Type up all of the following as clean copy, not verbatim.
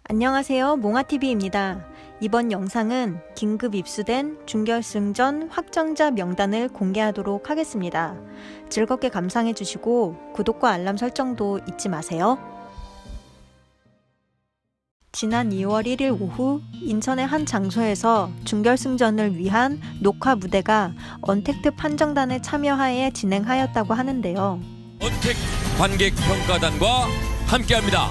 안녕하세요. 몽아TV입니다. 이번 영상은 긴급 입수된 준결승전 확정자 명단을 공개하도록 하겠습니다. 즐겁게 감상해 주시고 구독과 알람 설정도 잊지 마세요. 지난 2월 1일 오후 인천의 한 장소에서 준결승전을 위한 녹화 무대가 언택트 판정단의 참여하에 진행하였다고 하는데요. 언택 관객 평가단과 함께합니다.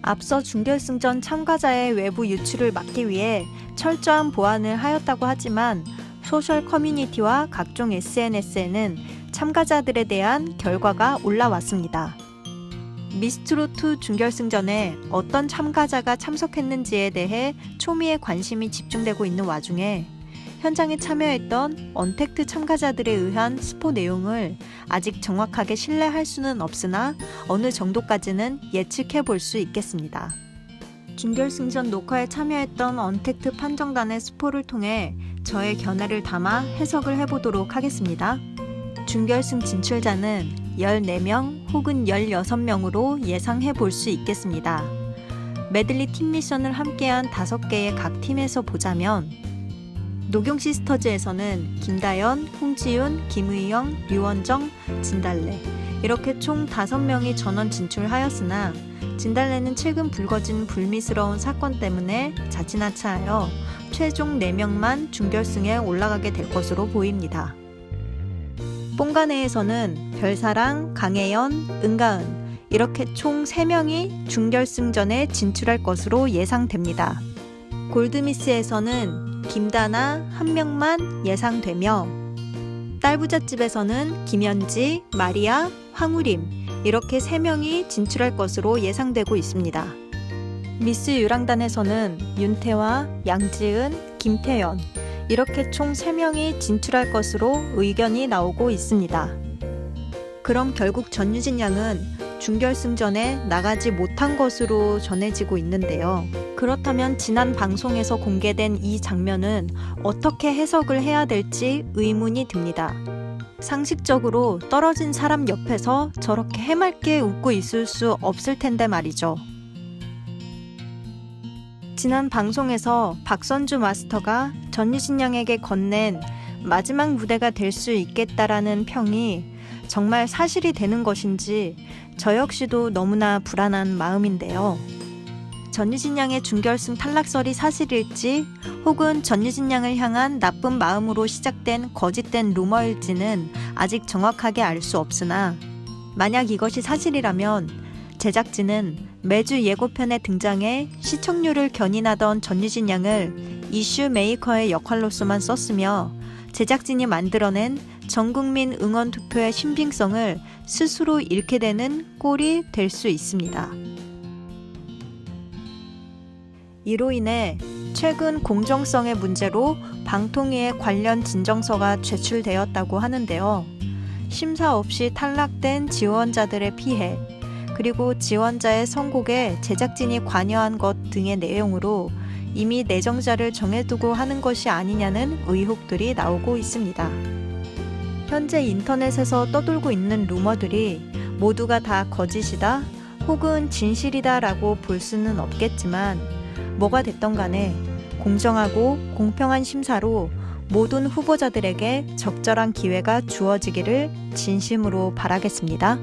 앞서 준결승전 참가자의 외부 유출을 막기 위해 철저한 보안을 하였다고 하지만 소셜 커뮤니티와 각종 SNS에는 참가자들에 대한 결과가 올라왔습니다. 미스트롯2 준결승전에 어떤 참가자가 참석했는지에 대해 초미의 관심이 집중되고 있는 와중에 현장에 참여했던 언택트 참가자들에 의한 스포 내용을 아직 정확하게 신뢰할 수는 없으나 어느 정도까지는 예측해 볼 수 있겠습니다. 준결승전 녹화에 참여했던 언택트 판정단의 스포를 통해 저의 견해를 담아 해석을 해보도록 하겠습니다. 준결승 진출자는 14명 혹은 16명으로 예상해 볼 수 있겠습니다. 메들리 팀 미션을 함께한 5개의 각 팀에서 보자면 녹용시스터즈에서는 김다연, 홍지윤, 김의영, 류원정, 진달래 이렇게 총 5명이 전원 진출하였으나 진달래는 최근 불거진 불미스러운 사건 때문에 자진하차하여 최종 4명만 준결승에 올라가게 될 것으로 보입니다. 뽕가네에서는 별사랑, 강혜연, 은가은 이렇게 총 3명이 준결승전에 진출할 것으로 예상됩니다. 골드미스에서는 김다나 1명만 예상되며 딸부잣집에서는 김현지, 마리아, 황우림 이렇게 3명이 진출할 것으로 예상되고 있습니다. 미스 유랑단에서는 윤태화, 양지은, 김태연 이렇게 총 3명이 진출할 것으로 의견이 나오고 있습니다. 그럼 결국 전유진 양은 준결승전에 나가지 못한 것으로 전해지고 있는데요. 그렇다면 지난 방송에서 공개된 이 장면은 어떻게 해석을 해야 될지 의문이 듭니다. 상식적으로 떨어진 사람 옆에서 저렇게 해맑게 웃고 있을 수 없을 텐데 말이죠. 지난 방송에서 박선주 마스터가 전유진 양에게 건넨 마지막 무대가 될 수 있겠다라는 평이 정말 사실이 되는 것인지 저 역시도 너무나 불안한 마음인데요. 전유진 양의 준결승 탈락설이 사실일지 혹은 전유진 양을 향한 나쁜 마음으로 시작된 거짓된 루머일지는 아직 정확하게 알 수 없으나 만약 이것이 사실이라면 제작진은 매주 예고편에 등장해 시청률을 견인하던 전유진 양을 이슈 메이커의 역할로서만 썼으며 제작진이 만들어낸 전국민 응원 투표의 신빙성을 스스로 잃게 되는 꼴이 될 수 있습니다. 이로 인해 최근 공정성의 문제로 방통위에 관련 진정서가 제출되었다고 하는데요. 심사 없이 탈락된 지원자들의 피해, 그리고 지원자의 선곡에 제작진이 관여한 것 등의 내용으로 이미 내정자를 정해두고 하는 것이 아니냐는 의혹들이 나오고 있습니다. 현재 인터넷에서 떠돌고 있는 루머들이 모두가 다 거짓이다 혹은 진실이다 라고 볼 수는 없겠지만 뭐가 됐던 간에 공정하고 공평한 심사로 모든 후보자들에게 적절한 기회가 주어지기를 진심으로 바라겠습니다.